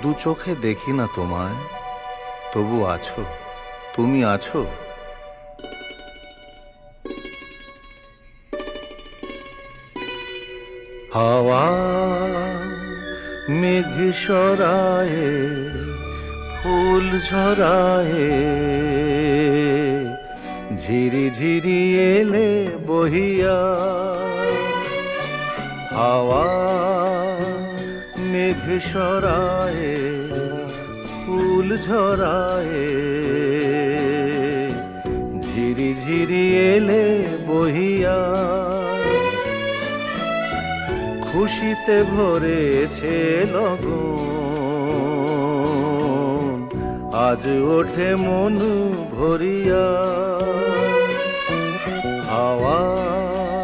দু চোখে দেখি না তোমায়, তবু আছো, তুমি আছো। হাওয়া মেঘ সরায়ে, ফুল ঝরায়ে, ঝিরি ঝিরি এলে বহিয়া। হাওয়া মেঘ সরায়ে, ফুল ঝরায়ে, ঝিরি ঝিরি এলে বহিয়া। খুশিতে ভরেছে লগন, আজ ওঠে মন ভরিয়া। হাওয়া